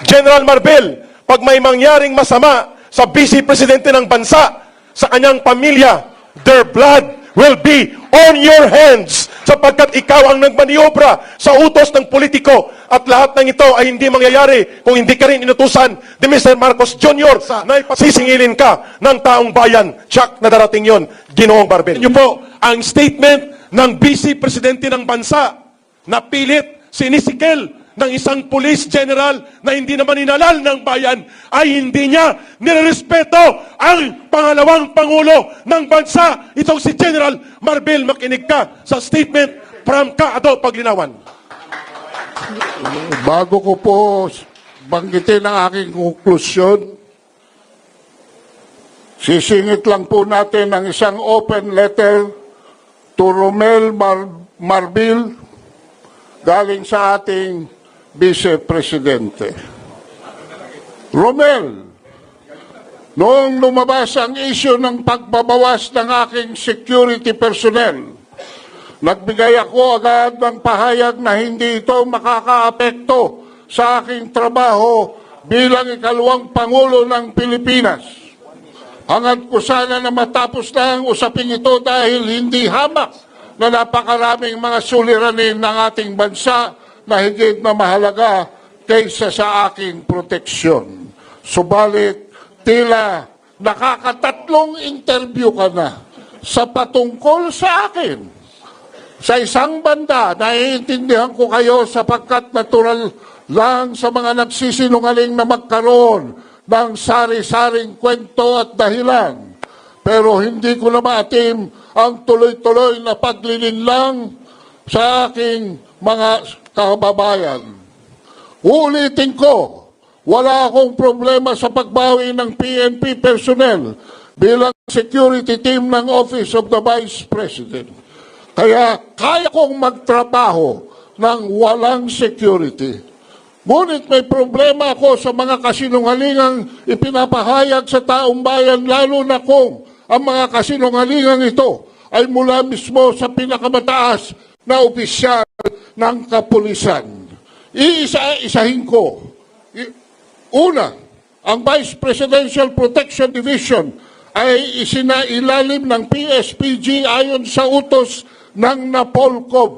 General Marbel, pag may mangyaring masama sa Vice Presidente ng bansa, sa kanyang pamilya, their blood will be on your hands sapagkat ikaw ang nagmaniobra sa utos ng politiko at lahat ng ito ay hindi mangyayari kung hindi ka rin inutusan ni Mr. Marcos Jr. na ipasisingilin ka ng taong bayan. Tsak na darating yon, Ginoong Barbel. Inyo po ang statement ng Vice Presidente ng bansa na pilit sinisikel ng isang police general na hindi naman inalal ng bayan ay hindi niya nirerespeto ang pangalawang pangulo ng bansa. Itong si General Marbel, makinig ka sa statement from Kaado Paglinawan. Bago ko po banggitin ang aking konklusyon, sisingit lang po natin ang isang open letter to Romel Marbel galing sa ating Vice Presidente. Romel, noong lumabas ang issue ng pagbabawas ng aking security personnel, nagbigay ako agad ng pahayag na hindi ito makakaapekto sa aking trabaho bilang ikalawang Pangulo ng Pilipinas. Hangad ko sana na matapos na ang usaping ito dahil hindi hamak na napakaraming mga suliranin ng ating bansa na higit na mahalaga kaysa sa aking proteksyon. Subalit, tila nakakatatlong interview ka na sa patungkol sa akin. Sa isang banda, naiintindihan ko kayo sapagkat natural lang sa mga nagsisinungaling na magkaroon ng sari-saring kwento at dahilan. Pero hindi ko na maatim ang tuloy-tuloy na paglilinlang sa aking mga kababayan. Ulitin ko, wala akong problema sa pagbawi ng PNP personnel bilang security team ng Office of the Vice President. Kaya kaya kong magtrabaho ng walang security. Ngunit may problema ako sa mga kasinungalingang ipinapahayag sa taong bayan, lalo na kung ang mga kasinungalingang ito ay mula mismo sa pinakamataas na opisyal ng kapulisan. Iisa-isahin ko. Una, ang Vice Presidential Protection Division ay isinailalim ng PSPG ayon sa utos ng NAPOLCOM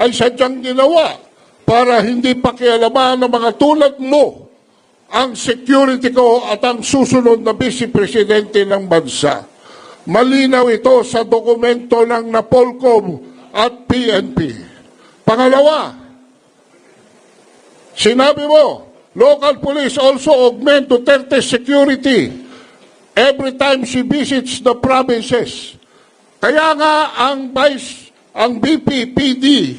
ay sadyang ginawa para hindi pakialaman ng mga tulad mo ang security ko at ang susunod na Vice Presidente ng bansa. Malinaw ito sa dokumento ng NAPOLCOM at PNP. Pangalawa, sinabi mo, local police also augment Duterte's security every time she visits the provinces. Kaya nga ang BPPD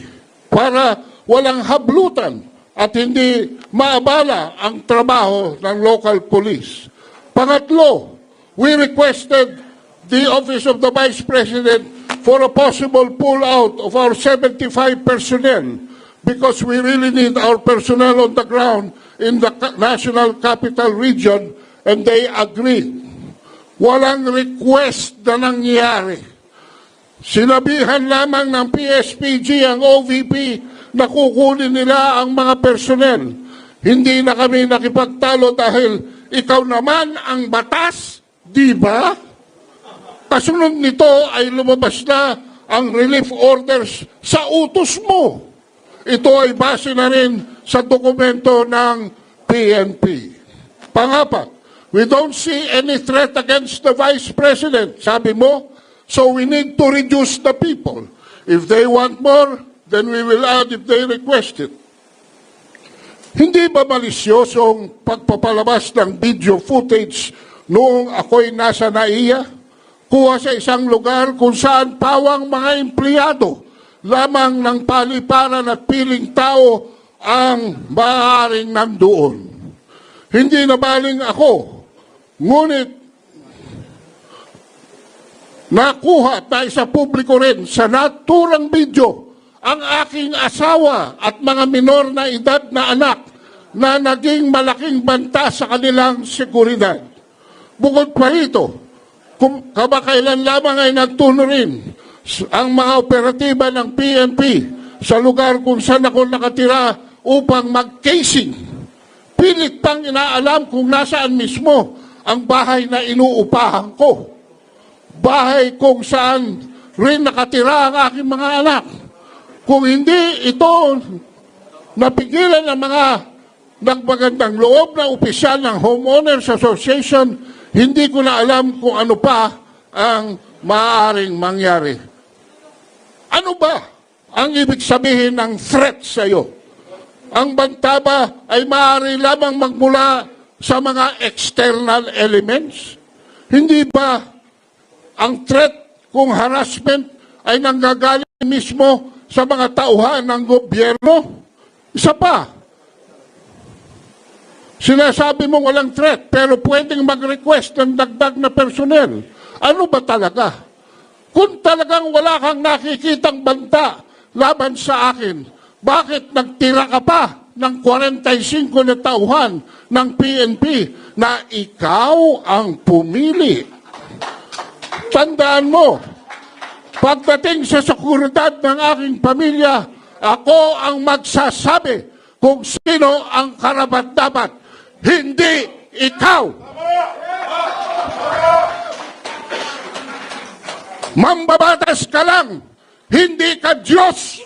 para walang hablutan at hindi maabala ang trabaho ng local police. Pangatlo, we requested the Office of the Vice President for a possible pull-out of our 75 personnel because we really need our personnel on the ground in the National Capital Region, and they agreed. Walang request na nangyari. Sinabihan lamang ng PSPG ang OVP na kukunin nila ang mga personnel. Hindi na kami nakipagtalo dahil ikaw naman ang batas, di ba? Kasunod nito ay lumabas na ang relief orders sa utos mo. Ito ay base na rin sa dokumento ng PNP. Pangapat, we don't see any threat against the Vice President, sabi mo, so we need to reduce the people. If they want more, then we will add if they request it. Hindi ba malisyosong pagpapalabas ng video footage noong ako'y nasa NAIA? Kuha sa isang lugar kung saan pawang mga empleyado lamang ng paliparan at piling tao ang maaaring nandoon. Hindi nabaling ako, ngunit nakuha tayo sa publiko rin sa naturang video ang aking asawa at mga minor na edad na anak na naging malaking banta sa kanilang seguridad. Bukod pa rito, kung kamakailan lamang ay nagtuno rin ang mga operatiba ng PNP sa lugar kung saan ako nakatira upang mag-casing. Pilit pang inaalam kung nasaan mismo ang bahay na inuupahan ko. Bahay kung saan rin nakatira ang aking mga anak. Kung hindi ito napigilan ng mga nagmagandang loob na opisyal ng Homeowners Association, hindi ko na alam kung ano pa ang maaaring mangyari. Ano ba ang ibig sabihin ng threat sa iyo? Ang banta ba ay maaari lamang magmula sa mga external elements? Hindi ba ang threat kung harassment ay nanggagaling mismo sa mga tauhan ng gobyerno? Isa pa, sinasabi mong walang threat pero pwedeng mag-request ng dagdag na personnel. Ano ba talaga? Kung talagang wala kang nakikitang banta laban sa akin, bakit nagtira ka pa ng 45 na tauhan ng PNP na ikaw ang pumili? Tandaan mo, pagdating sa seguridad ng aking pamilya, ako ang magsasabi kung sino ang karapat-dapat, hindi ikaw. Mambabatas ka lang, hindi ka Diyos.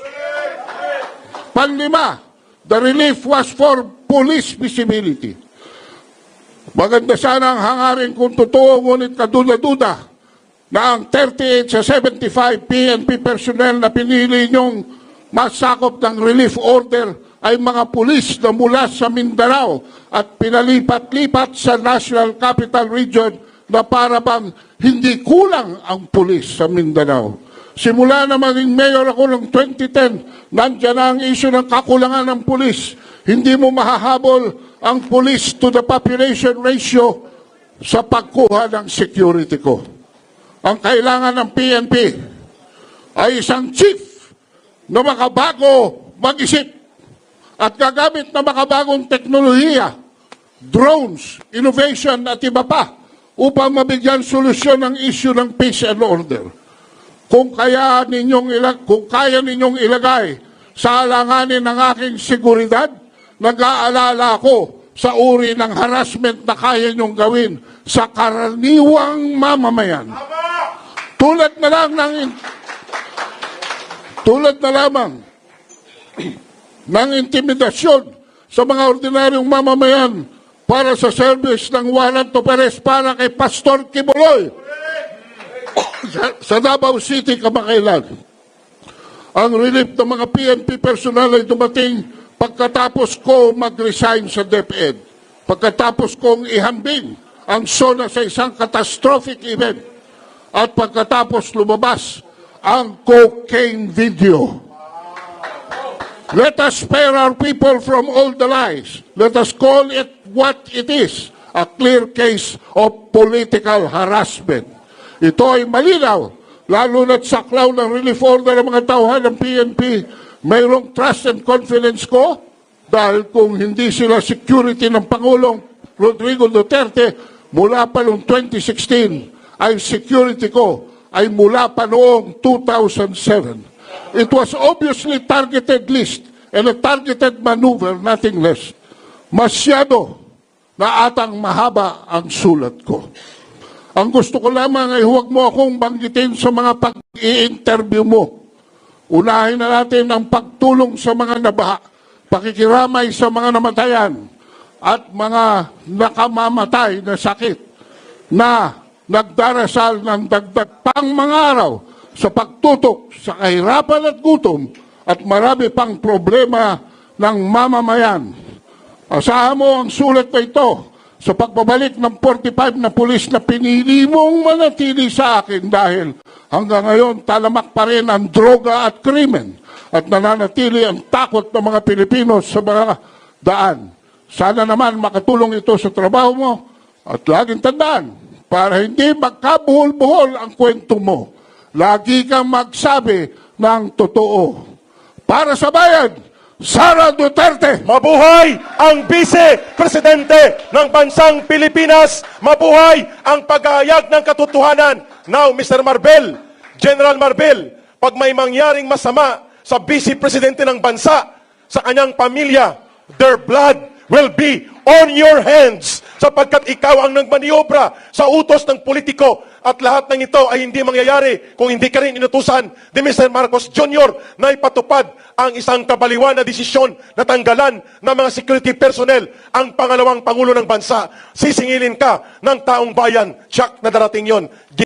Panlima, the relief was for police visibility. Maganda sana ang hangarin kung totoo, ngunit kaduda-duda na ang 38 sa 75 PNP personnel na pinili niyong masakop ng relief order ay mga pulis na mula sa Mindanao at pinalipat-lipat sa National Capital Region na para bang hindi kulang ang pulis sa Mindanao. Simula na maging mayor ako noong 2010, nandiyan na ang issue ng kakulangan ng pulis. Hindi mo mahahabol ang pulis to the population ratio sa pagkuha ng security ko. Ang kailangan ng PNP ay isang chief na makabago mag-isip at gagamit na makabagong teknolohiya, drones, innovation at iba pa upang mabigyan solusyon ang issue ng peace and order. Kung kaya ninyong ilagay sa alanganin ng aking seguridad, nag-aalala ako sa uri ng harassment na kaya ninyong gawin sa karaniwang mamamayan. Tulad na lamang ng intimidasyon sa mga ordinaryong mamamayan para sa service ng warrant of arrest para kay Pastor Kibuloy sa Davao City, kamakailan. Ang relief ng mga PNP personal ay dumating pagkatapos ko mag-resign sa DepEd. Pagkatapos kong ihambing ang SONA sa isang catastrophic event. At pagkatapos lumabas ang cocaine video. Let us spare our people from all the lies. Let us call it what it is, a clear case of political harassment. Ito ay malinaw, lalo na't saklaw ng relief order ng mga tauhan ng PNP. Mayroong trust and confidence ko dahil kung hindi sila security ng Pangulong Rodrigo Duterte mula pa noong 2016, ay security ko ay mula pa noong 2007. It was obviously targeted list and a targeted maneuver, nothing less. Masyado na atang mahaba ang sulat ko. Ang gusto ko lamang ay huwag mo akong banggitin sa mga pag-i-interview mo. Unahin na natin ang pagtulong sa mga nabaha, pakikiramay sa mga namatayan, at mga nakamamatay na sakit na nagdarasal ng dagdag pang mga araw sa pagtutok sa kahirapan at gutom at marami pang problema ng mamamayan. Asahan mo ang sulat na ito sa pagbabalik ng 45 na pulis na pinili mong manatili sa akin dahil hanggang ngayon talamak pa rin ang droga at krimen at nananatili ang takot ng mga Pilipino sa mga daan. Sana naman makatulong ito sa trabaho mo at laging tandaan, para hindi magkabuhol-buhol ang kwento mo, lagi kang magsabi ng totoo. Para sa bayan, Sara Duterte! Mabuhay ang Vice-Presidente ng Bansang Pilipinas! Mabuhay ang paghahayag ng katotohanan! Now, Mr. Marbel, General Marbel, pag may mangyaring masama sa Vice-Presidente ng bansa, sa kanyang pamilya, their blood will be on your hands sapagkat ikaw ang nagmaniobra sa utos ng politiko at lahat ng ito ay hindi mangyayari kung hindi ka rin inutusan ni Mr. Marcos Jr. na ipatupad ang isang kabaliwan na desisyon na tanggalan ng mga security personnel ang pangalawang Pangulo ng Bansa. Sisingilin ka ng taong bayan. Tiyak na darating yon.